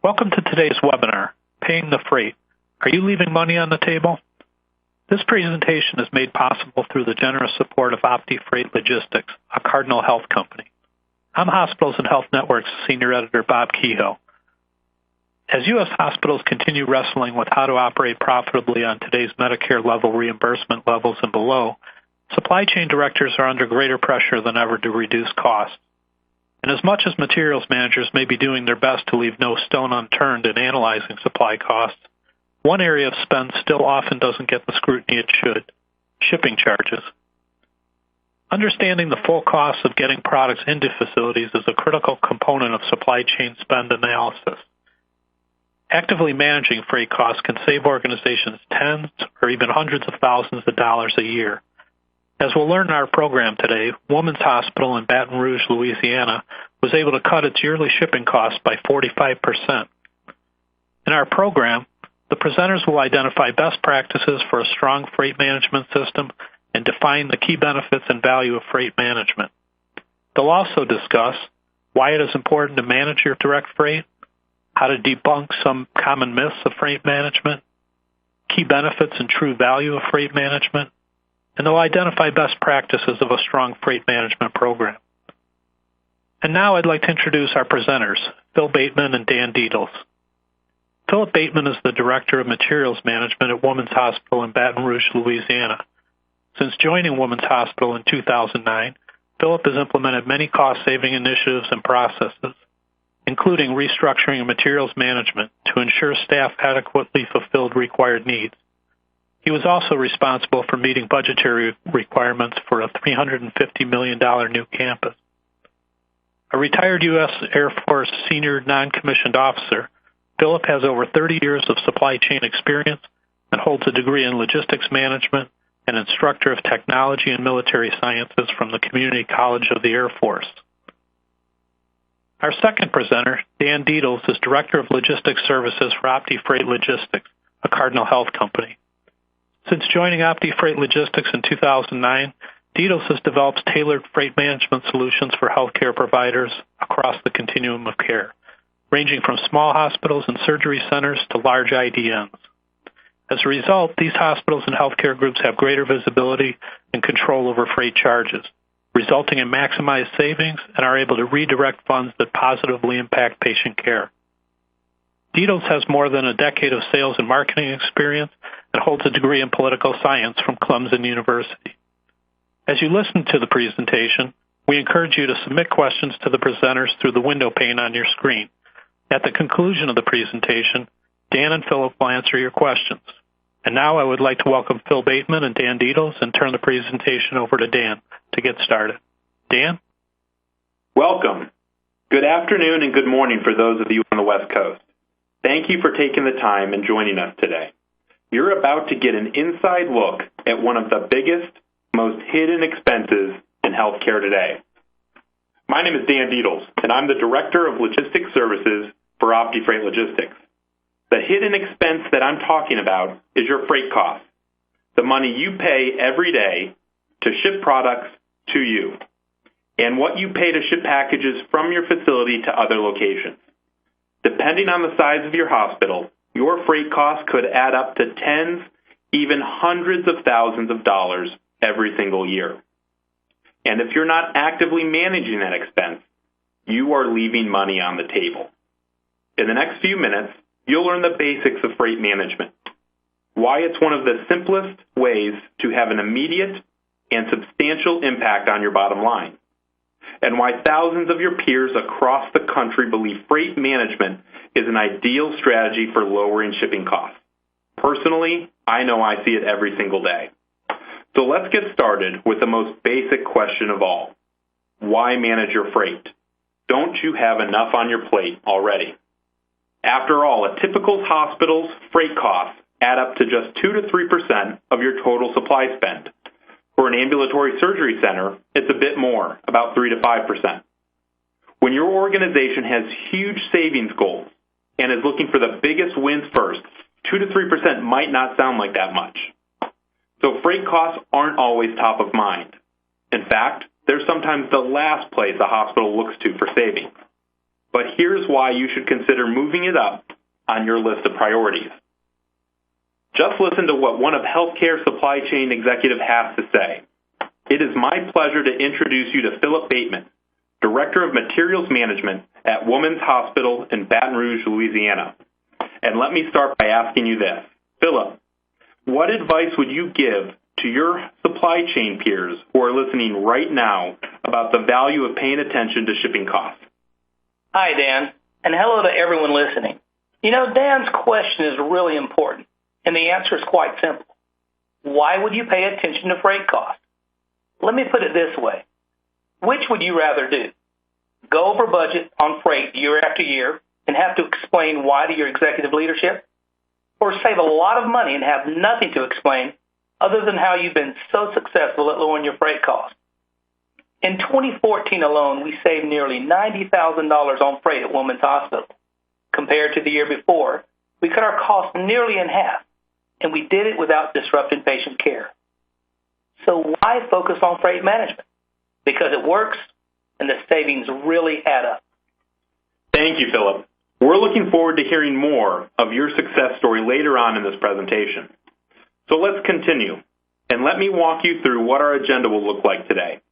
Welcome to today's webinar, Paying the Freight. Are you leaving money on the table? This presentation is made possible through the generous support of OptiFreight Logistics, a Cardinal health company. I'm Hospitals and Health Network's Senior Editor Bob Kehoe. As U.S. hospitals continue wrestling with how to operate profitably on today's Medicare level reimbursement levels and below, supply chain directors are under greater pressure than ever to reduce costs. And as much as materials managers may be doing their best to leave no stone unturned in analyzing supply costs, one area of spend still often doesn't get the scrutiny it should: shipping charges. Understanding the full costs of getting products into facilities is a critical component of supply chain spend analysis. Actively managing freight costs can save organizations tens or even hundreds of thousands of dollars a year. As we'll learn in our program today, Women's Hospital in Baton Rouge, Louisiana, was able to cut its yearly shipping costs by 45%. In our program, the presenters will identify best practices for a strong freight management system and define the key benefits and value of freight management. They'll also discuss why it is important to manage your direct freight, how to debunk some common myths of freight management, key benefits and true value of freight management, and they'll identify best practices of a strong freight management program. And now I'd like to introduce our presenters, Phil Bateman and Dan Dietels. Philip Bateman is the Director of Materials Management at Women's Hospital in Baton Rouge, Louisiana. Since joining Women's Hospital in 2009, Philip has implemented many cost-saving initiatives and processes, including restructuring of materials management to ensure staff adequately fulfilled required needs. He was also responsible for meeting budgetary requirements for a $350 million new campus. A retired U.S. Air Force senior non-commissioned officer, Philip has over 30 years of supply chain experience and holds a degree in logistics management and instructor of technology and military sciences from the Community College of the Air Force. Our second presenter, Dan Dietels, is Director of Logistics Services for OptiFreight Logistics, a Cardinal health company. Since joining OptiFreight Logistics in 2009, Dietels has developed tailored freight management solutions for healthcare providers across the continuum of care, ranging from small hospitals and surgery centers to large IDNs. As a result, these hospitals and healthcare groups have greater visibility and control over freight charges, resulting in maximized savings and are able to redirect funds that positively impact patient care. Dietels has more than a decade of sales and marketing experience and holds a degree in political science from Clemson University. As you listen to the presentation, we encourage you to submit questions to the presenters through the window pane on your screen. At the conclusion of the presentation, Dan and Philip will answer your questions. And now I would like to welcome Phil Bateman and Dan Dietels and turn the presentation over to Dan to get started. Dan? Welcome. Good afternoon and good morning for those of you on the West Coast. Thank you for taking the time and joining us today. You're about to get an inside look at one of the biggest, most hidden expenses in healthcare today. My name is Dan Dietels, and I'm the Director of Logistics Services for OptiFreight Logistics. The hidden expense that I'm talking about is your freight costs, the money you pay every day to ship products to you, and what you pay to ship packages from your facility to other locations. Depending on the size of your hospital, your freight costs could add up to tens, even hundreds of thousands of dollars every single year. And if you're not actively managing that expense, you are leaving money on the table. In the next few minutes, you'll learn the basics of freight management, why it's one of the simplest ways to have an immediate and substantial impact on your bottom line, and why thousands of your peers across the country believe freight management is an ideal strategy for lowering shipping costs. Personally, I know I see it every single day. So let's get started with the most basic question of all. Why manage your freight? Don't you have enough on your plate already? After all, a typical hospital's freight costs add up to just 2 to 3% of your total supply spend. For an ambulatory surgery center, it's a bit more, about 3 to 5%. When your organization has huge savings goals and is looking for the biggest wins first, 2 to 3% might not sound like that much. So freight costs aren't always top of mind. In fact, they're sometimes the last place a hospital looks to for savings. but here's why you should consider moving it up on your list of priorities. Just listen to what one of healthcare supply chain executive has to say. It is my pleasure to introduce you to Philip Bateman, Director of Materials Management at Women's Hospital in Baton Rouge, Louisiana. And let me start by asking you this. Philip, what advice would you give to your supply chain peers who are listening right now about the value of paying attention to shipping costs? Hi, Dan, and hello to everyone listening. You know, Dan's question is really important, and the answer is quite simple. Why would you pay attention to freight costs? Let me put it this way. Which would you rather do? Go over budget on freight year after year and have to explain why to your executive leadership? Or save a lot of money and have nothing to explain other than how you've been so successful at lowering your freight costs? In 2014 alone, we saved nearly $90,000 on freight at Women's Hospital. Compared to the year before, we cut our costs nearly in half, and we did it without disrupting patient care. So why focus on freight management? Because it works, and the savings really add up. Thank you, Philip. We're looking forward to hearing more of your success story later on in this presentation. So let's continue, and let me walk you through what our agenda will look like today.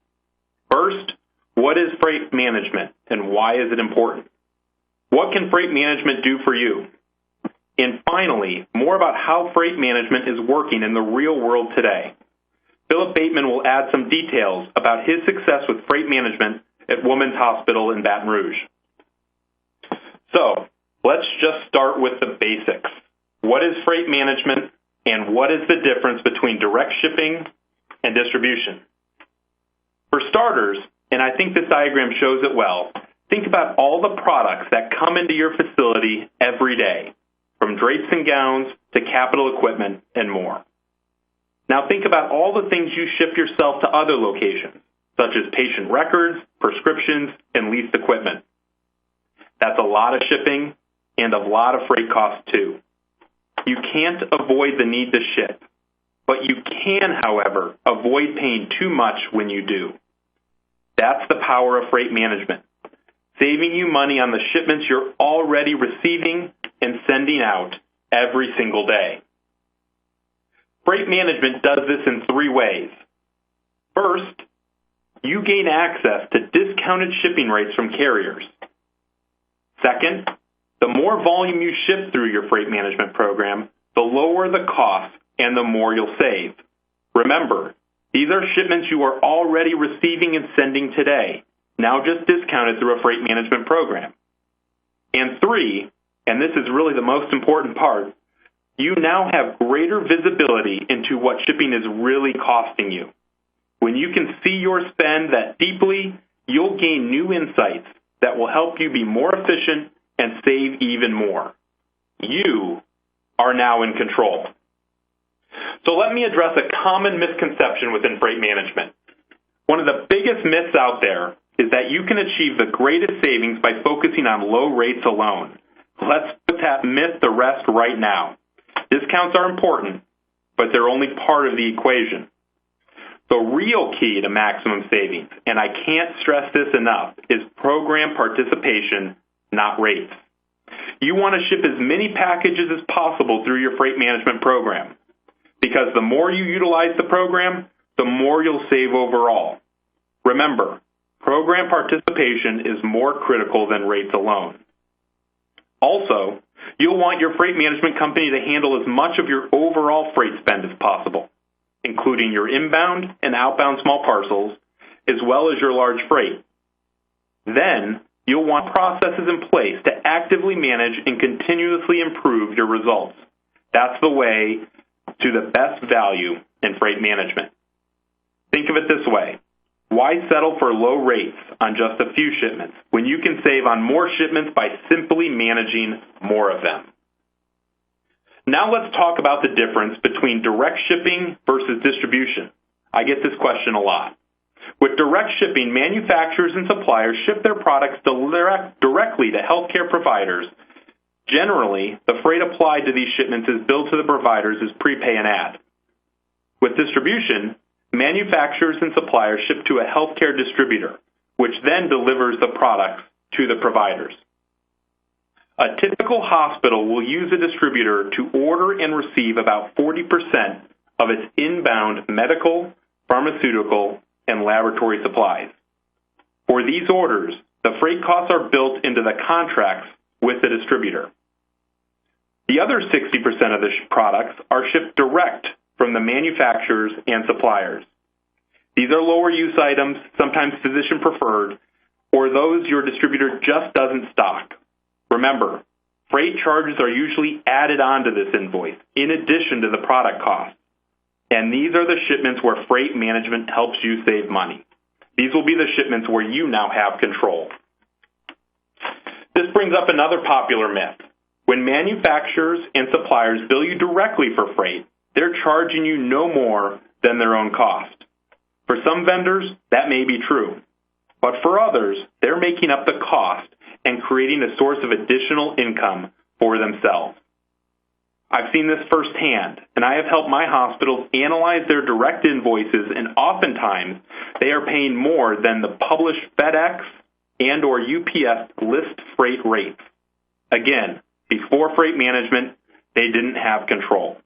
First, what is freight management, and why is it important? What can freight management do for you? And finally, more about how freight management is working in the real world today. Philip Bateman will add some details about his success with freight management at Women's Hospital in Baton Rouge. So, let's just start with the basics. What is freight management, and what is the difference between direct shipping and distribution? For starters, and I think this diagram shows it well, think about all the products that come into your facility every day, from drapes and gowns to capital equipment and more. Now think about all the things you ship yourself to other locations, such as patient records, prescriptions, and leased equipment. That's a lot of shipping and a lot of freight costs too. You can't avoid the need to ship, but you can, however, avoid paying too much when you do. That's the power of freight management, saving you money on the shipments you're already receiving and sending out every single day. Freight management does this in three ways. First, you gain access to discounted shipping rates from carriers. Second, the more volume you ship through your freight management program, the lower the cost and the more you'll save. Remember, these are shipments you are already receiving and sending today, now just discounted through a freight management program. And three, and this is really the most important part, you now have greater visibility into what shipping is really costing you. When you can see your spend that deeply, you'll gain new insights that will help you be more efficient and save even more. You are now in control. So let me address a common misconception within freight management. One of the biggest myths out there is that you can achieve the greatest savings by focusing on low rates alone. Let's put that myth to rest right now. Discounts are important, but they're only part of the equation. The real key to maximum savings, and I can't stress this enough, is program participation, not rates. You want to ship as many packages as possible through your freight management program, because the more you utilize the program, the more you'll save overall. Remember, program participation is more critical than rates alone. Also, you'll want your freight management company to handle as much of your overall freight spend as possible, including your inbound and outbound small parcels, as well as your large freight. Then, you'll want processes in place to actively manage and continuously improve your results. That's the way to the best value in freight management. Think of it this way. Why settle for low rates on just a few shipments when you can save on more shipments by simply managing more of them? Now let's talk about the difference between direct shipping versus distribution. I get this question a lot. With direct shipping, manufacturers and suppliers ship their products directly to healthcare providers. Generally, the freight applied to these shipments is billed to the providers as prepay and add. With distribution, manufacturers and suppliers ship to a healthcare distributor, which then delivers the products to the providers. A typical hospital will use a distributor to order and receive about 40% of its inbound medical, pharmaceutical, and laboratory supplies. For these orders, the freight costs are built into the contracts with the distributor. The other 60% of the products are shipped direct from the manufacturers and suppliers. These are lower use items, sometimes physician preferred, or those your distributor just doesn't stock. Remember, freight charges are usually added onto this invoice in addition to the product cost. And these are the shipments where freight management helps you save money. These will be the shipments where you now have control. This brings up another popular myth. When manufacturers and suppliers bill you directly for freight, they're charging you no more than their own cost. For some vendors, that may be true. But for others, they're making up the cost and creating a source of additional income for themselves. I've seen this firsthand, and I have helped my hospitals analyze their direct invoices, and oftentimes they are paying more than the published FedEx and or UPS list freight rates. Again, before freight management, they didn't have control.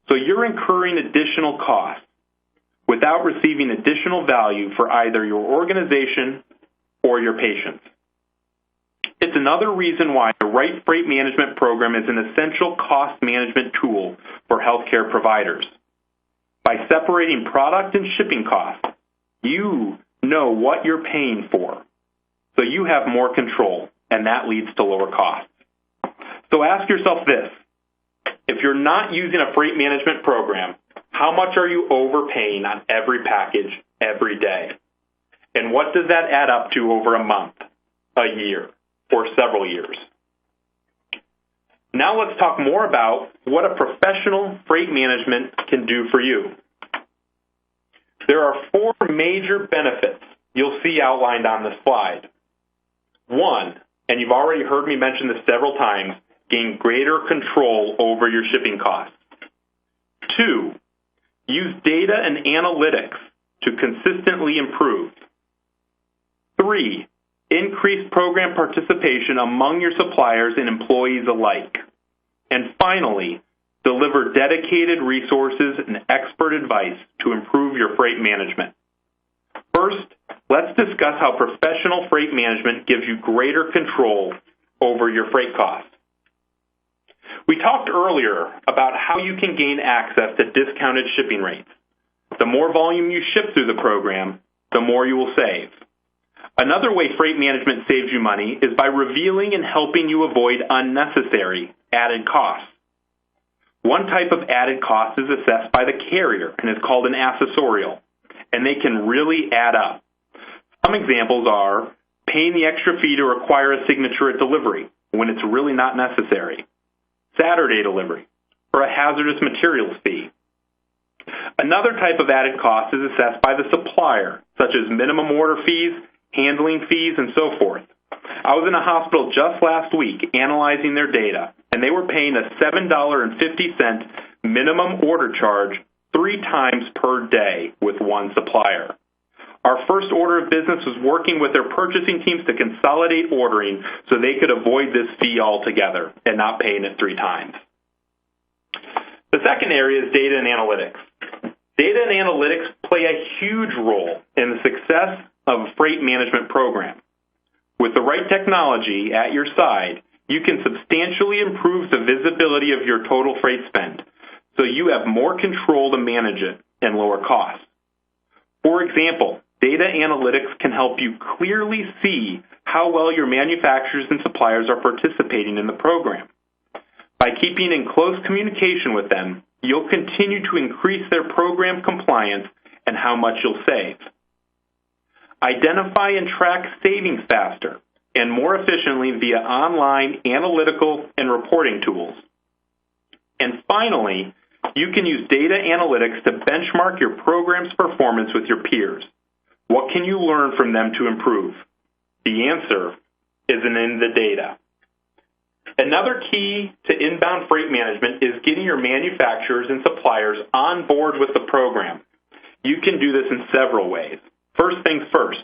So you're incurring additional costs without receiving additional value for either your organization or your patients. It's another reason why the right freight management program is an essential cost management tool for healthcare providers. By separating product and shipping costs, you know what you're paying for, so you have more control, and that leads to lower costs. So ask yourself this: if you're not using a freight management program, how much are you overpaying on every package every day? And what does that add up to over a month, a year, or several years? Now let's talk more about what a professional freight management can do for you. There are 4 major benefits you'll see outlined on this slide. 1, and you've already heard me mention this several times, gain greater control over your shipping costs. 2, use data and analytics to consistently improve. 3, increase program participation among your suppliers and employees alike. And finally, deliver dedicated resources and expert advice to improve your freight management. First, let's discuss how professional freight management gives you greater control over your freight costs. We talked earlier about how you can gain access to discounted shipping rates. The more volume you ship through the program, the more you will save. Another way freight management saves you money is by revealing and helping you avoid unnecessary added costs. One type of added cost is assessed by the carrier and is called an accessorial, and they can really add up. Some examples are paying the extra fee to require a signature at delivery when it's really not necessary, Saturday delivery, or a hazardous materials fee. Another type of added cost is assessed by the supplier, such as minimum order fees, handling fees, and so forth. I was in a hospital just last week analyzing their data, and they were paying a $7.50 minimum order charge 3 times per day with one supplier. Our first order of business was working with their purchasing teams to consolidate ordering so they could avoid this fee altogether and not paying it 3 times. The second area is data and analytics. Data and analytics play a huge role in the success of a freight management program. With the right technology at your side, you can substantially improve the visibility of your total freight spend, so you have more control to manage it and lower costs. For example, data analytics can help you clearly see how well your manufacturers and suppliers are participating in the program. By keeping in close communication with them, you'll continue to increase their program compliance and how much you'll save. Identify and track savings faster and more efficiently via online analytical and reporting tools. And finally, you can use data analytics to benchmark your program's performance with your peers. What can you learn from them to improve? The answer isn't in the data. Another key to inbound freight management is getting your manufacturers and suppliers on board with the program. You can do this in several ways. First things first,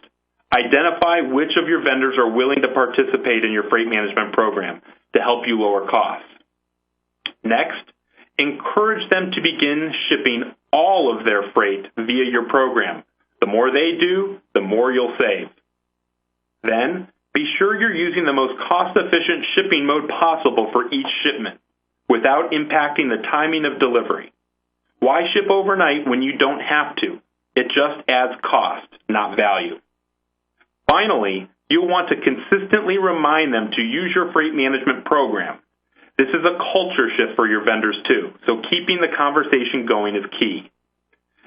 Identify which of your vendors are willing to participate in your freight management program to help you lower costs. Next, encourage them to begin shipping all of their freight via your program. The more they do, the more you'll save. Then, be sure you're using the most cost-efficient shipping mode possible for each shipment without impacting the timing of delivery. Why ship overnight when you don't have to? It just adds cost, not value. Finally, you'll want to consistently remind them to use your freight management program. This is a culture shift for your vendors too, so keeping the conversation going is key.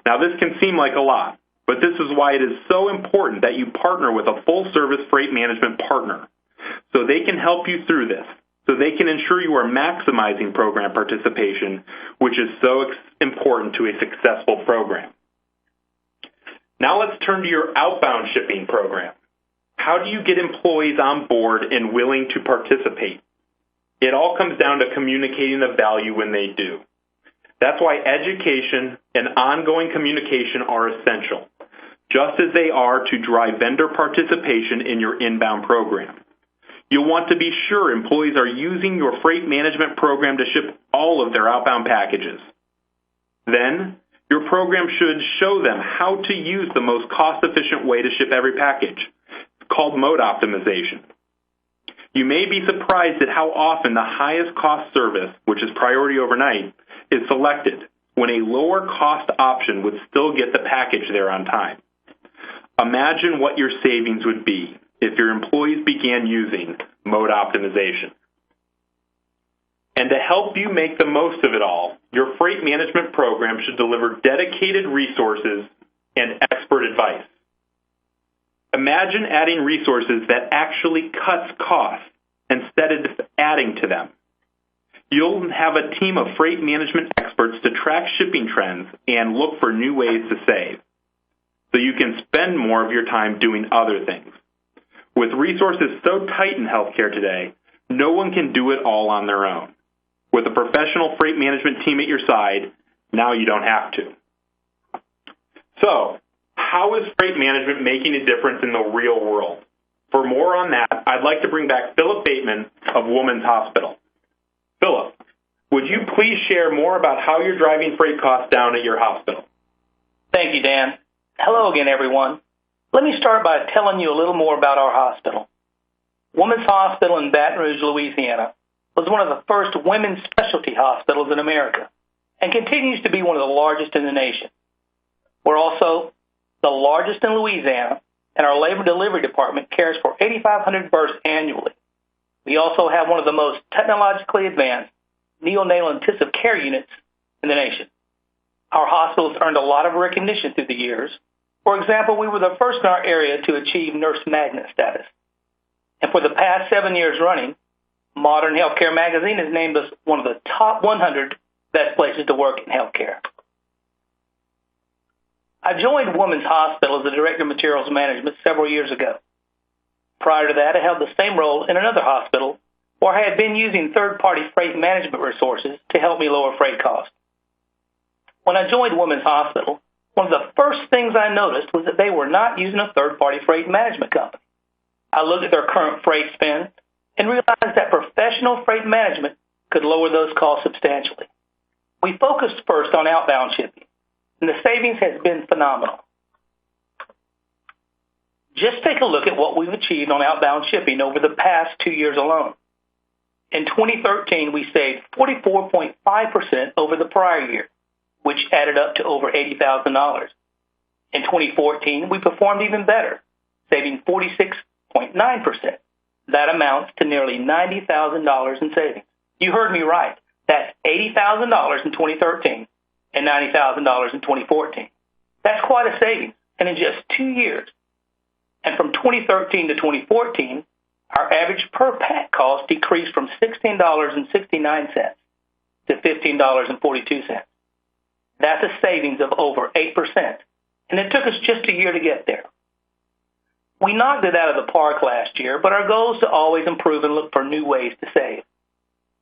Now this can seem like a lot, but this is why it is so important that you partner with a full-service freight management partner so they can help you through this, so they can ensure you are maximizing program participation, which is so important to a successful program. Now let's turn to your outbound shipping program. How do you get employees on board and willing to participate? It all comes down to communicating the value when they do. That's why education and ongoing communication are essential, just as they are to drive vendor participation in your inbound program. You'll want to be sure employees are using your freight management program to ship all of their outbound packages. Then, your program should show them how to use the most cost-efficient way to ship every package. It's called mode optimization. You may be surprised at how often the highest cost service, which is priority overnight, is selected when a lower cost option would still get the package there on time. Imagine what your savings would be if your employees began using mode optimization. And to help you make the most of it all, your freight management program should deliver dedicated resources and expert advice. Imagine adding resources that actually cuts costs instead of adding to them. You'll have a team of freight management experts to track shipping trends and look for new ways to save, so you can spend more of your time doing other things. With resources so tight in healthcare today, no one can do it all on their own. With a professional freight management team at your side, now you don't have to. So, how is freight management making a difference in the real world? For more on that, I'd like to bring back Philip Bateman of Women's Hospital. Philip, would you please share more about how you're driving freight costs down at your hospital? Thank you, Dan. Hello again, everyone. Let me start by telling you a little more about our hospital. Women's Hospital in Baton Rouge, Louisiana, was one of the first women's specialty hospitals in America and continues to be one of the largest in the nation. We're also the largest in Louisiana, and our labor delivery department cares for 8,500 births annually. We also have one of the most technologically advanced neonatal intensive care units in the nation. Our hospital has earned a lot of recognition through the years. For example, we were the first in our area to achieve Nurse Magnet status. And for the past 7 years running, Modern Healthcare Magazine has named us one of the top 100 best places to work in healthcare. I joined Women's Hospital as the Director of Materials Management several years ago. Prior to that, I held the same role in another hospital where I had been using third-party freight management resources to help me lower freight costs. When I joined Women's Hospital, one of the first things I noticed was that they were not using a third-party freight management company. I looked at their current freight spend and realized that professional freight management could lower those costs substantially. We focused first on outbound shipping, and the savings has been phenomenal. Just take a look at what we've achieved on outbound shipping over the past 2 years alone. In 2013, we saved 44.5% over the prior year, which added up to over $80,000. In 2014, we performed even better, saving 46.9%. That amounts to nearly $90,000 in savings. You heard me right. That's $80,000 in 2013 and $90,000 in 2014. That's quite a savings, and in just 2 years. And from 2013 to 2014, our average per pack cost decreased from $16.69 to $15.42. That's a savings of over 8%, and it took us just a year to get there. We knocked it out of the park last year, but our goal is to always improve and look for new ways to save.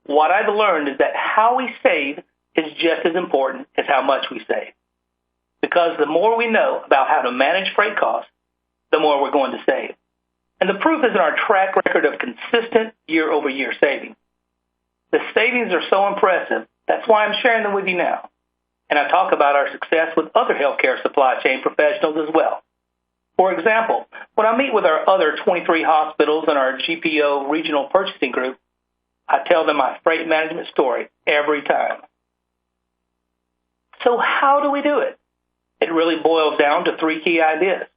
What I've learned is that how we save is just as important as how much we save. Because the more we know about how to manage freight costs, the more we're going to save. And the proof is in our track record of consistent year-over-year savings. The savings are so impressive, that's why I'm sharing them with you now. And I talk about our success with other healthcare supply chain professionals as well. For example, when I meet with our other 23 hospitals and our GPO regional purchasing group, I tell them my freight management story every time. So how do we do it? It really boils down to three key ideas.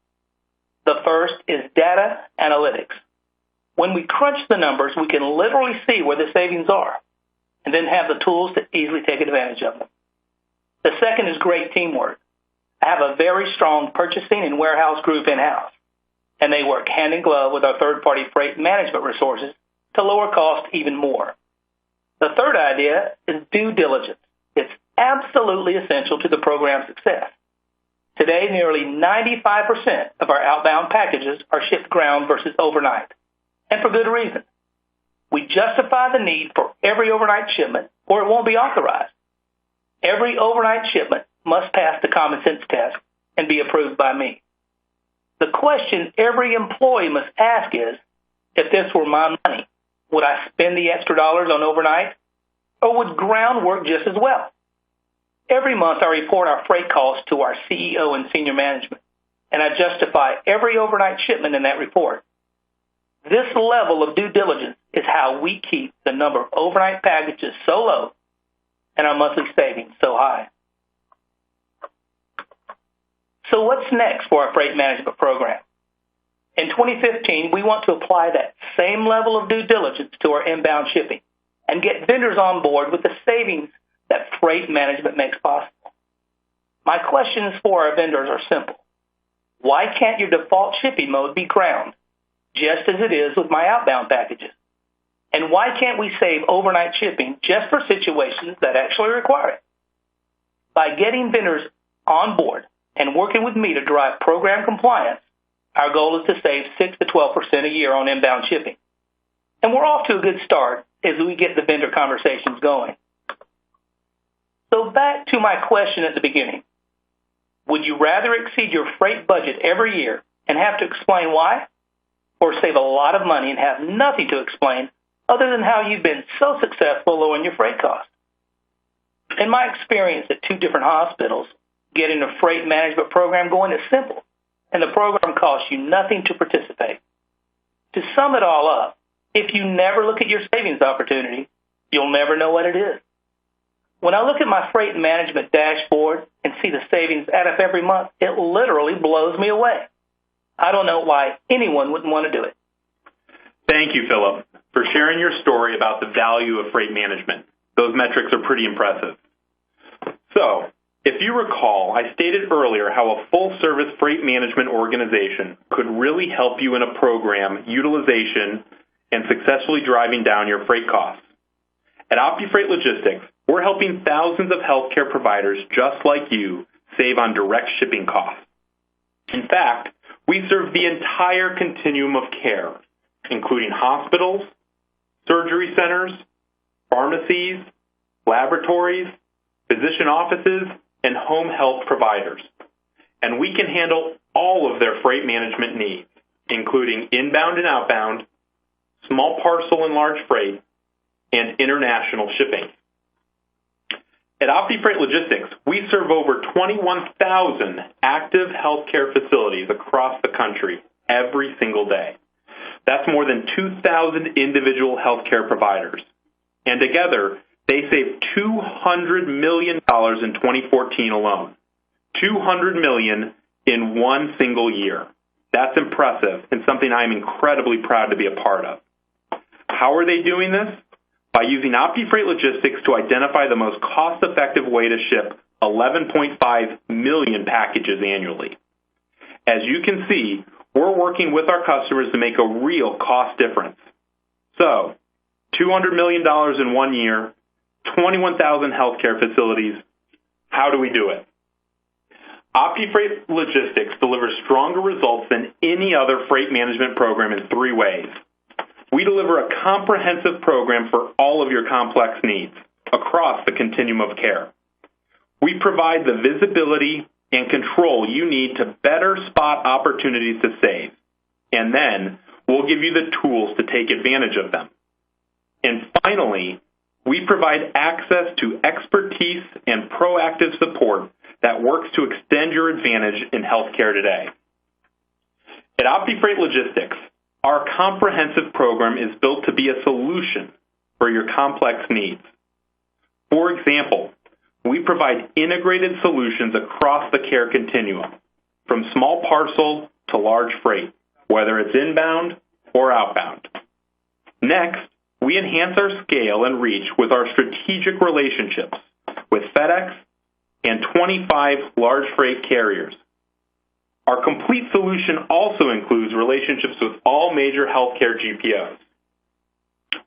The first is data analytics. When we crunch the numbers, we can literally see where the savings are and then have the tools to easily take advantage of them. The second is great teamwork. I have a very strong purchasing and warehouse group in-house, and they work hand in glove with our third-party freight management resources to lower cost even more. The third idea is due diligence. It's absolutely essential to the program's success. Today, nearly 95% of our outbound packages are shipped ground versus overnight, and for good reason. We justify the need for every overnight shipment, or it won't be authorized. Every overnight shipment must pass the common sense test and be approved by me. The question every employee must ask is, if this were my money, would I spend the extra dollars on overnight, or would ground work just as well? Every month I report our freight costs to our CEO and senior management, and I justify every overnight shipment in that report. This level of due diligence is how we keep the number of overnight packages so low and our monthly savings so high. So what's next for our freight management program? In 2015, we want to apply that same level of due diligence to our inbound shipping and get vendors on board with the savings that freight management makes possible. My questions for our vendors are simple. Why can't your default shipping mode be ground, just as it is with my outbound packages? And why can't we save overnight shipping just for situations that actually require it? By getting vendors on board and working with me to drive program compliance, our goal is to save 6 to 12% a year on inbound shipping. And we're off to a good start as we get the vendor conversations going. So back to my question at the beginning. Would you rather exceed your freight budget every year and have to explain why? Or save a lot of money and have nothing to explain other than how you've been so successful lowering your freight costs? In my experience at 2 different hospitals, getting a freight management program going is simple, and the program costs you nothing to participate. To sum it all up, if you never look at your savings opportunity, you'll never know what it is. When I look at my freight management dashboard and see the savings add up every month, it literally blows me away. I don't know why anyone wouldn't want to do it. Thank you, Philip, for sharing your story about the value of freight management. Those metrics are pretty impressive. So, if you recall, I stated earlier how a full-service freight management organization could really help you in a program utilization and successfully driving down your freight costs. At OptiFreight Logistics, we're helping thousands of healthcare providers just like you save on direct shipping costs. In fact, we serve the entire continuum of care, including hospitals, surgery centers, pharmacies, laboratories, physician offices, and home health providers. And we can handle all of their freight management needs, including inbound and outbound, small parcel and large freight, and international shipping. At OptiFreight Logistics, we serve over 21,000 active healthcare facilities across the country every single day. That's more than 2,000 individual healthcare providers. And together, they saved $200 million in 2014 alone. $200 million in one single year. That's impressive and something I'm incredibly proud to be a part of. How are they doing this? By using OptiFreight Logistics to identify the most cost-effective way to ship 11.5 million packages annually. As you can see, we're working with our customers to make a real cost difference. So, $200 million in 1 year, 21,000 healthcare facilities. How do we do it? OptiFreight Logistics delivers stronger results than any other freight management program in 3 ways. We deliver a comprehensive program for all of your complex needs across the continuum of care. We provide the visibility, and control you need to better spot opportunities to save. And then we'll give you the tools to take advantage of them. And finally, we provide access to expertise and proactive support that works to extend your advantage in healthcare today. At OptiFreight Logistics, our comprehensive program is built to be a solution for your complex needs. For example, we provide integrated solutions across the care continuum, from small parcel to large freight, whether it's inbound or outbound. Next, we enhance our scale and reach with our strategic relationships with FedEx and 25 large freight carriers. Our complete solution also includes relationships with all major healthcare GPOs.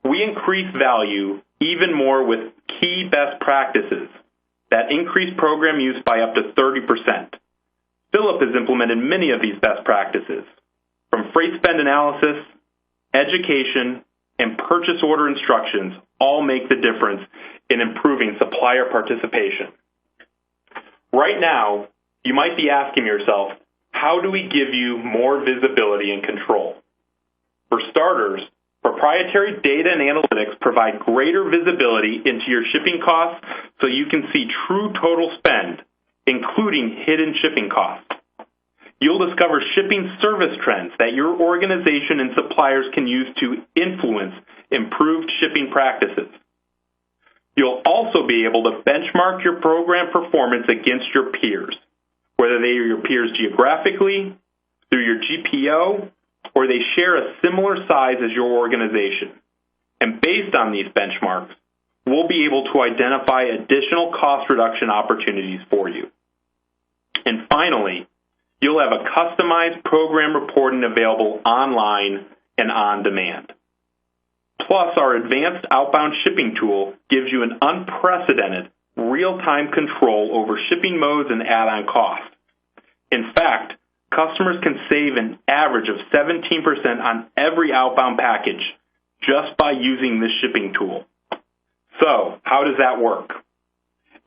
We increase value even more with key best practices that increase program use by up to 30%. Philip has implemented many of these best practices, from freight spend analysis, education, and purchase order instructions all make the difference in improving supplier participation. Right now, you might be asking yourself, how do we give you more visibility and control? For starters, proprietary data and analytics provide greater visibility into your shipping costs so you can see true total spend, including hidden shipping costs. You'll discover shipping service trends that your organization and suppliers can use to influence improved shipping practices. You'll also be able to benchmark your program performance against your peers, whether they are your peers geographically, through your GPO, or they share a similar size as your organization. And based on these benchmarks, we'll be able to identify additional cost reduction opportunities for you. And finally, you'll have a customized program reporting available online and on demand. Plus, our advanced outbound shipping tool gives you an unprecedented real-time control over shipping modes and add-on costs. In fact, customers can save an average of 17% on every outbound package just by using this shipping tool. So, how does that work?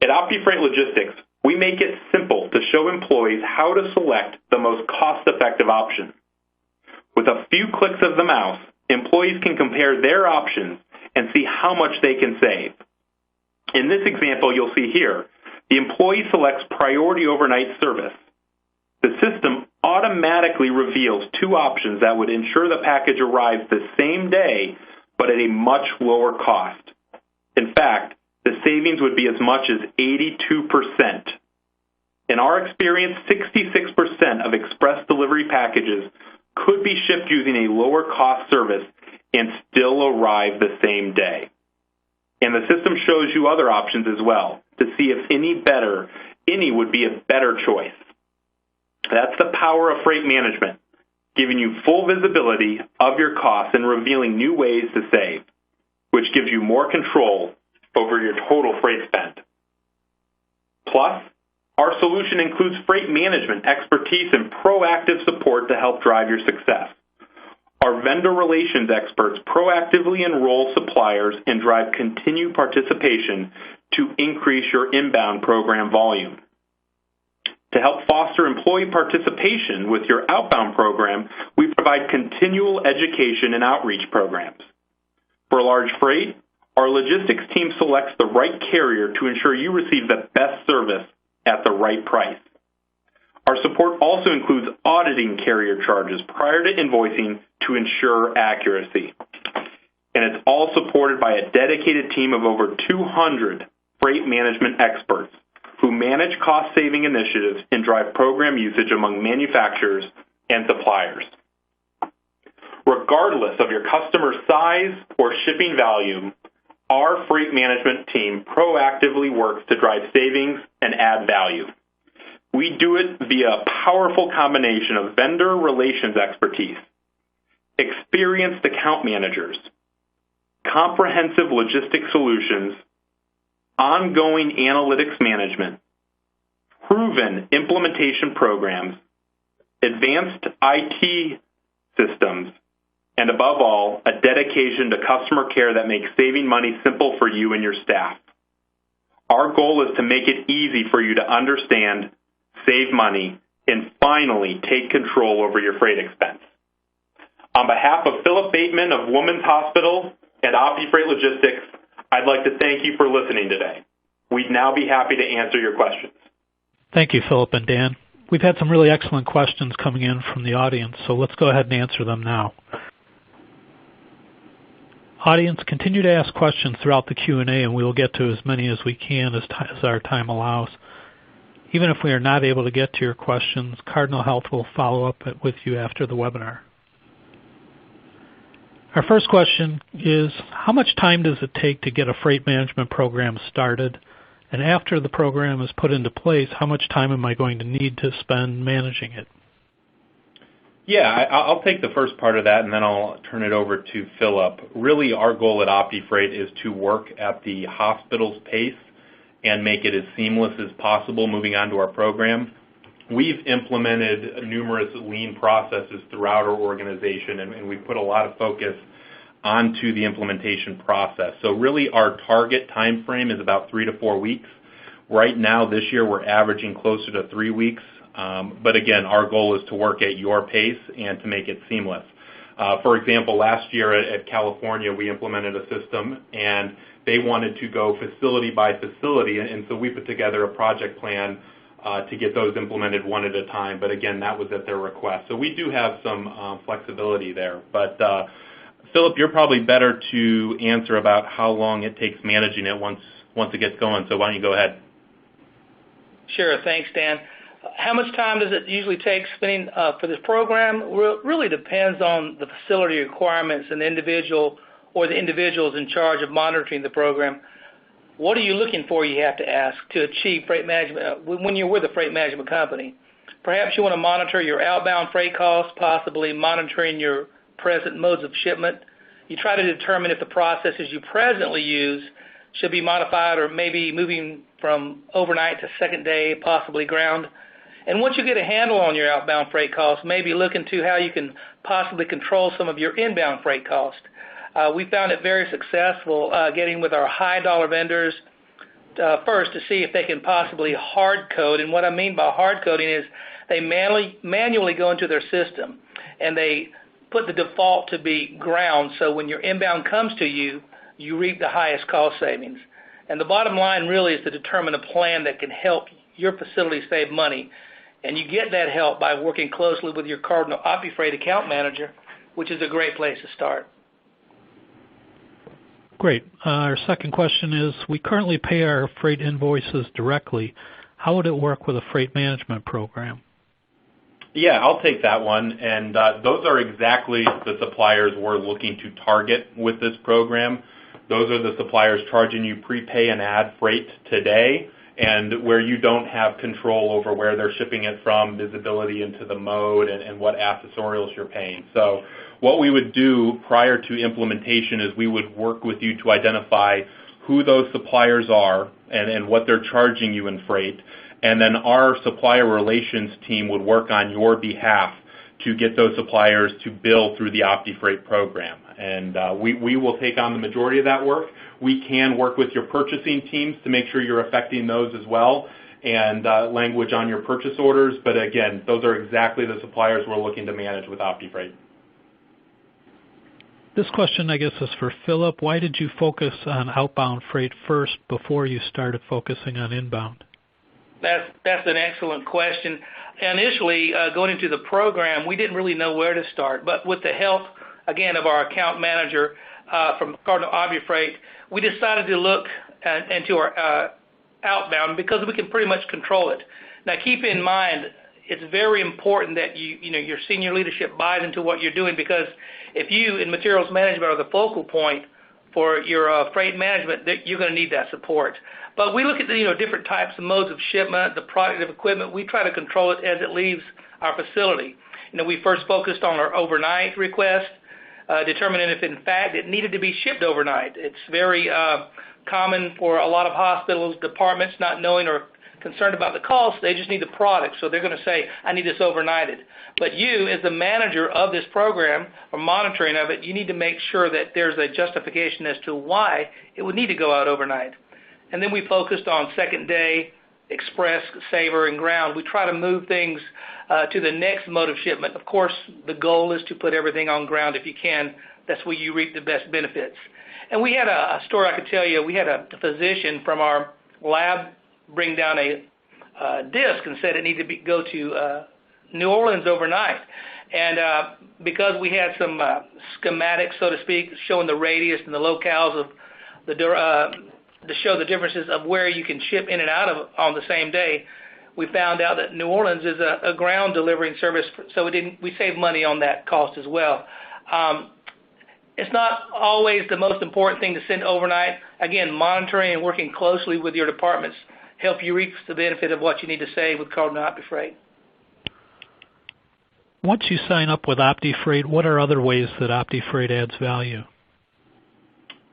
At OptiFreight Logistics, we make it simple to show employees how to select the most cost-effective option. With a few clicks of the mouse, employees can compare their options and see how much they can save. In this example you'll see here, the employee selects priority overnight service. The system automatically reveals two options that would ensure the package arrives the same day, but at a much lower cost. In fact, the savings would be as much as 82%. In our experience, 66% of express delivery packages could be shipped using a lower cost service and still arrive the same day. And the system shows you other options as well to see if any would be a better choice. That's the power of freight management, giving you full visibility of your costs and revealing new ways to save, which gives you more control over your total freight spend. Plus, our solution includes freight management expertise and proactive support to help drive your success. Our vendor relations experts proactively enroll suppliers and drive continued participation to increase your inbound program volume. To help foster employee participation with your outbound program, we provide continual education and outreach programs. For large freight, our logistics team selects the right carrier to ensure you receive the best service at the right price. Our support also includes auditing carrier charges prior to invoicing to ensure accuracy. And it's all supported by a dedicated team of over 200 freight management experts who manage cost-saving initiatives and drive program usage among manufacturers and suppliers. Regardless of your customer size or shipping volume, our freight management team proactively works to drive savings and add value. We do it via a powerful combination of vendor relations expertise, experienced account managers, comprehensive logistics solutions, ongoing analytics management, proven implementation programs, advanced IT systems, and above all, a dedication to customer care that makes saving money simple for you and your staff. Our goal is to make it easy for you to understand, save money, and finally take control over your freight expense. On behalf of Philip Bateman of Women's Hospital and OptiFreight Logistics, I'd like to thank you for listening today. We'd now be happy to answer your questions. Thank you, Philip and Dan. We've had some really excellent questions coming in from the audience, so let's go ahead and answer them now. Audience, continue to ask questions throughout the Q&A, and we will get to as many as we can as our time allows. Even if we are not able to get to your questions, Cardinal Health will follow up with you after the webinar. Our first question is, how much time does it take to get a freight management program started? And after the program is put into place, how much time am I going to need to spend managing it? Yeah, I'll take the first part of that, and then I'll turn it over to Philip. Really, our goal at OptiFreight is to work at the hospital's pace and make it as seamless as possible moving on to our program. We've implemented numerous lean processes throughout our organization, and we put a lot of focus onto the implementation process. So really our target time frame is about 3 to 4 weeks. Right now, this year, we're averaging closer to 3 weeks. But again, our goal is to work at your pace and to make it seamless. For example, last year at California, we implemented a system, and they wanted to go facility by facility, and so we put together a project plan to get those implemented one at a time. But again, that was at their request. So we do have some flexibility there. But Philip, you're probably better to answer about how long it takes managing it once it gets going. So why don't you go ahead? Sure. Thanks, Dan. How much time does it usually take spending for this program? Really depends on the facility requirements and the individual or the individuals in charge of monitoring the program. What are you looking for, you have to ask, to achieve freight management when you're with a freight management company? Perhaps you want to monitor your outbound freight costs, possibly monitoring your present modes of shipment. You try to determine if the processes you presently use should be modified or maybe moving from overnight to second day, possibly ground. And once you get a handle on your outbound freight costs, maybe look into how you can possibly control some of your inbound freight costs. We found it very successful getting with our high-dollar vendors first to see if they can possibly hard code. And what I mean by hard coding is they manually go into their system and they put the default to be ground. So when your inbound comes to you, you reap the highest cost savings. And the bottom line really is to determine a plan that can help your facility save money. And you get that help by working closely with your Cardinal OptiFreight account manager, which is a great place to start. Great. Our second question is, we currently pay our freight invoices directly. How would it work with a freight management program? Yeah, I'll take that one. And those are exactly the suppliers we're looking to target with this program. Those are the suppliers charging you prepay and add freight today, and where you don't have control over where they're shipping it from, visibility into the mode, and what accessorials you're paying. So what we would do prior to implementation is we would work with you to identify who those suppliers are and what they're charging you in freight. And then our supplier relations team would work on your behalf to get those suppliers to bill through the OptiFreight program. And we will take on the majority of that work. We can work with your purchasing teams to make sure you're affecting those as well, and language on your purchase orders. But again, those are exactly the suppliers we're looking to manage with OptiFreight. This question, I guess, is for Philip. Why did you focus on outbound freight first before you started focusing on inbound? That's an excellent question. Initially, going into the program, we didn't really know where to start. But with the help, again, of our account manager from Cardinal OptiFreight, we decided to look into our outbound because we can pretty much control it. Now, keep in mind, it's very important that your senior leadership buys into what you're doing, because if you in materials management are the focal point for your freight management, you're going to need that support. But we look at the different types of modes of shipment, the product of equipment. We try to control it as it leaves our facility. We first focused on our overnight request, determining if in fact it needed to be shipped overnight. It's very common for a lot of hospitals, departments not knowing or concerned about the cost. They just need the product, so they're going to say, I need this overnighted. But you, as the manager of this program or monitoring of it, you need to make sure that there's a justification as to why it would need to go out overnight. And then we focused on second day express, saver, and ground. We try to move things to the next mode of shipment. Of course, the goal is to put everything on ground if you can. That's where you reap the best benefits. And we had a story I could tell you. We had a physician from our lab bring down a disc and said it needed to go to New Orleans overnight. And because we had some schematics, so to speak, showing the radius and the locales of to show the differences of where you can ship in and out of on the same day, we found out that New Orleans is a ground delivering service, so we saved money on that cost as well. It's not always the most important thing to send overnight. Again, monitoring and working closely with your departments help you reap the benefit of what you need to save with Cardinal OptiFreight. Once you sign up with OptiFreight, what are other ways that OptiFreight adds value?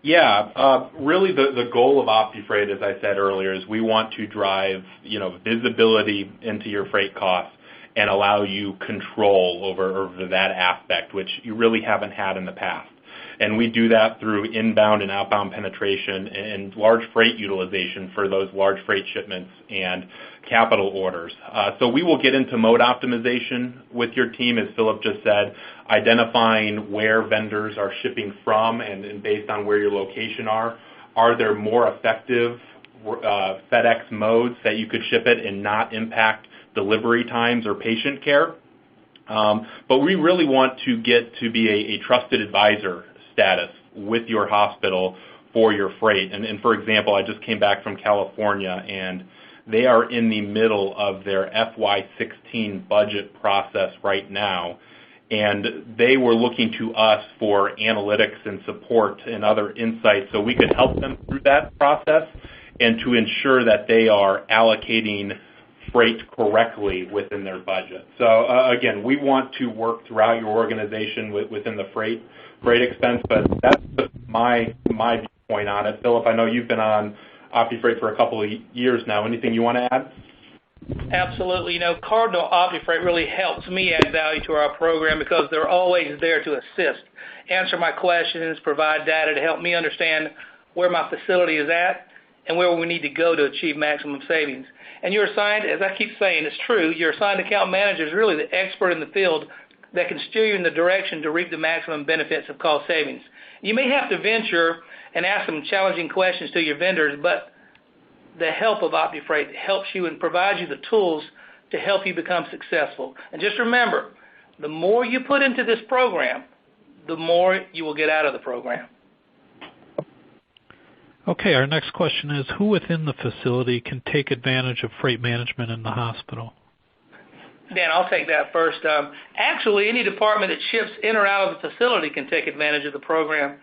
Yeah, really the goal of OptiFreight, as I said earlier, is we want to drive visibility into your freight costs and allow you control over that aspect, which you really haven't had in the past. And we do that through inbound and outbound penetration and large freight utilization for those large freight shipments and capital orders. So we will get into mode optimization with your team, as Philip just said, identifying where vendors are shipping from and based on where your location are there more effective FedEx modes that you could ship it and not impact delivery times or patient care. But we really want to get to be a trusted advisor status with your hospital for your freight. And for example, I just came back from California, and they are in the middle of their FY16 budget process right now, and they were looking to us for analytics and support and other insights so we could help them through that process and to ensure that they are allocating freight correctly within their budget. So again, we want to work throughout your organization within the freight expense, but that's my viewpoint on it. Philip, I know you've been on OptiFreight for a couple of years now. Anything you want to add? Absolutely. Cardinal OptiFreight really helps me add value to our program because they're always there to assist, answer my questions, provide data to help me understand where my facility is at and where we need to go to achieve maximum savings. And you're assigned, as I keep saying, it's true, your assigned account manager is really the expert in the field that can steer you in the direction to reap the maximum benefits of cost savings. You may have to venture and ask some challenging questions to your vendors, but the help of OptiFreight helps you and provides you the tools to help you become successful. And just remember, the more you put into this program, the more you will get out of the program. Okay, our next question is, who within the facility can take advantage of freight management in the hospital? Dan, I'll take that first. Actually, any department that ships in or out of the facility can take advantage of the program.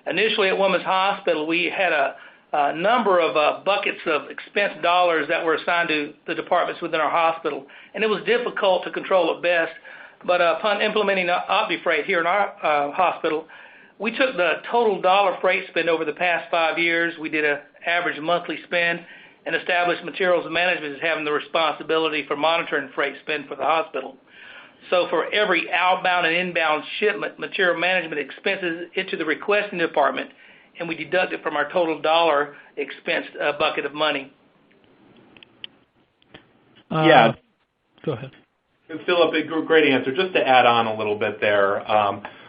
Initially at Women's Hospital, we had a number of buckets of expense dollars that were assigned to the departments within our hospital, and it was difficult to control at best. But upon implementing OptiFreight here in our hospital, we took the total dollar freight spend over the past 5 years. We did an average monthly spend and established materials management as having the responsibility for monitoring freight spend for the hospital. So for every outbound and inbound shipment, material management expenses it to the requesting department, and we deduct it from our total dollar expense bucket of money. Yeah. Go ahead. Philip, a great answer. Just to add on a little bit there,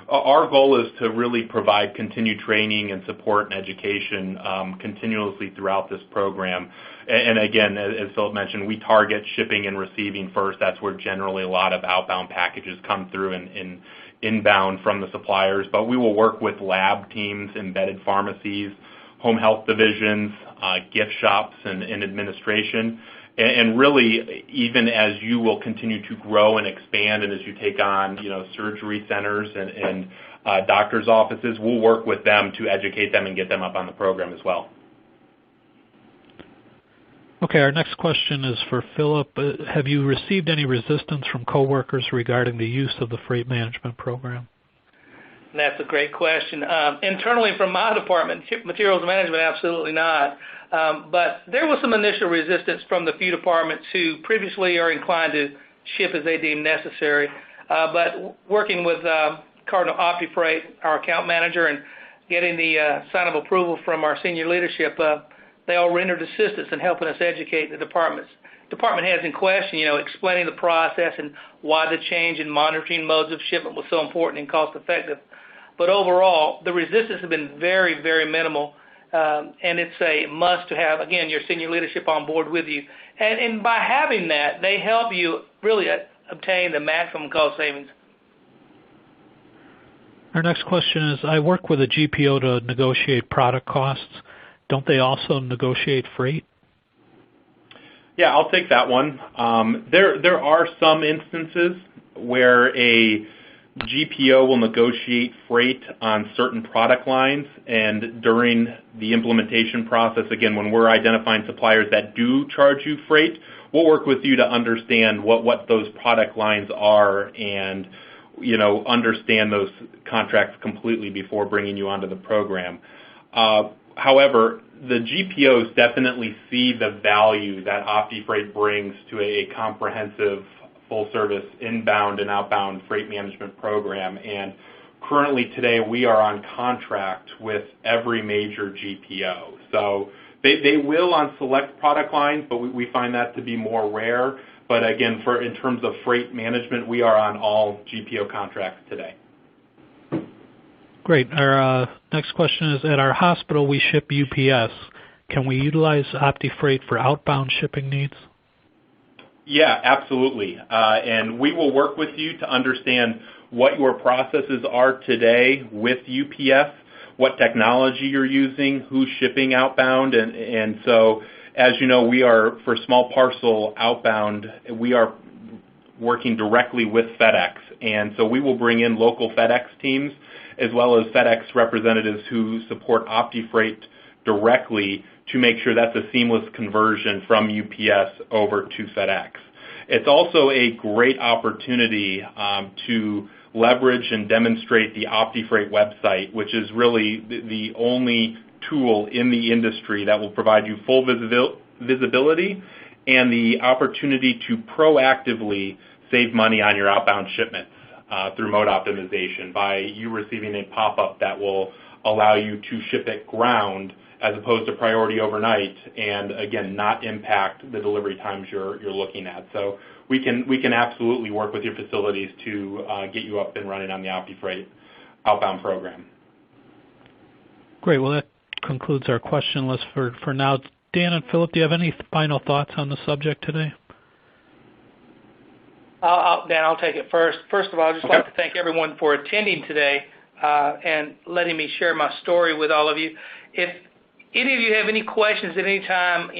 our goal is to really provide continued training and support and education continuously throughout this program. And again, as Philip mentioned, we target shipping and receiving first. That's where generally a lot of outbound packages come through and inbound from the suppliers. But we will work with lab teams, embedded pharmacies, home health divisions, gift shops, and administration. And really, even as you will continue to grow and expand, and as you take on, surgery centers and doctors' offices, we'll work with them to educate them and get them up on the program as well. Okay, our next question is for Philip. Have you received any resistance from coworkers regarding the use of the freight management program? That's a great question. Internally from my department, materials management, absolutely not. But there was some initial resistance from the few departments who previously are inclined to ship as they deem necessary. But working with Cardinal OptiFreight, our account manager, and getting the sign of approval from our senior leadership, They all rendered assistance in helping us educate the department heads in question, explaining the process and why the change in monitoring modes of shipment was so important and cost effective. But overall, the resistance has been very, very minimal, and it's a must to have, again, your senior leadership on board with you. And by having that, they help you really obtain the maximum cost savings. Our next question is, I work with a GPO to negotiate product costs. Don't they also negotiate freight? Yeah, I'll take that one. There are some instances where a GPO will negotiate freight on certain product lines, and during the implementation process, again, when we're identifying suppliers that do charge you freight, we'll work with you to understand what those product lines are and understand those contracts completely before bringing you onto the program. However, the GPOs definitely see the value that OptiFreight brings to a comprehensive full-service inbound and outbound freight management program. And currently today we are on contract with every major GPO. So they will on select product lines, but we find that to be more rare. But again, in terms of freight management, we are on all GPO contracts today. Great. Our next question is, at our hospital we ship UPS. Can we utilize OptiFreight for outbound shipping needs? Yeah, absolutely. And we will work with you to understand what your processes are today with UPS, what technology you're using, who's shipping outbound. And so, as you know, we are, for small parcel outbound, we are working directly with FedEx. And so we will bring in local FedEx teams as well as FedEx representatives who support OptiFreight directly to make sure that's a seamless conversion from UPS over to FedEx. It's also a great opportunity to leverage and demonstrate the OptiFreight website, which is really the only tool in the industry that will provide you full visibility and the opportunity to proactively save money on your outbound shipments through mode optimization by you receiving a pop-up that will allow you to ship it ground as opposed to priority overnight, and again, not impact the delivery times you're looking at. So we can absolutely work with your facilities to get you up and running on the OptiFreight outbound program. Great. Well, that concludes our question list for now. Dan and Philip, do you have any final thoughts on the subject today? Dan, I'll take it first. First of all, I'd just like to thank everyone for attending today and letting me share my story with all of you. If any of you have any questions at any time,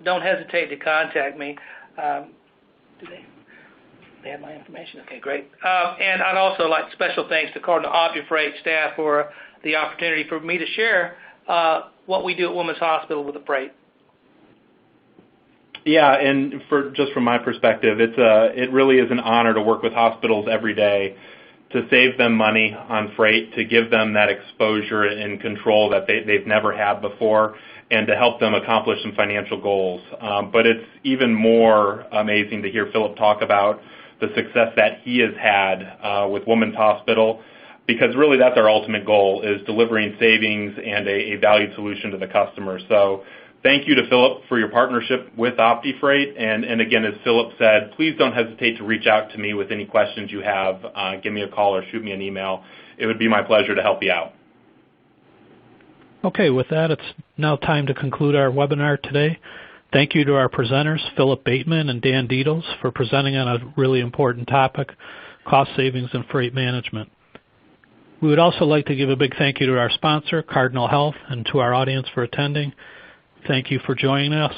don't hesitate to contact me. Do they have my information? Okay, great. And I'd also like special thanks to Cardinal OptiFreight staff for the opportunity for me to share what we do at Women's Hospital with the freight. Yeah, and from my perspective, it really is an honor to work with hospitals every day to save them money on freight, to give them that exposure and control that they've never had before, and to help them accomplish some financial goals. But it's even more amazing to hear Philip talk about the success that he has had with Women's Hospital, because really that's our ultimate goal, is delivering savings and a valued solution to the customer. So thank you to Philip for your partnership with OptiFreight. And again, as Philip said, please don't hesitate to reach out to me with any questions you have. Give me a call or shoot me an email. It would be my pleasure to help you out. Okay, with that, it's now time to conclude our webinar today. Thank you to our presenters, Philip Bateman and Dan Dietels, for presenting on a really important topic, cost savings and freight management. We would also like to give a big thank you to our sponsor, Cardinal Health, and to our audience for attending. Thank you for joining us.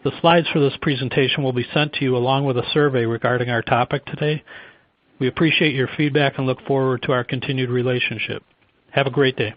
The slides for this presentation will be sent to you along with a survey regarding our topic today. We appreciate your feedback and look forward to our continued relationship. Have a great day.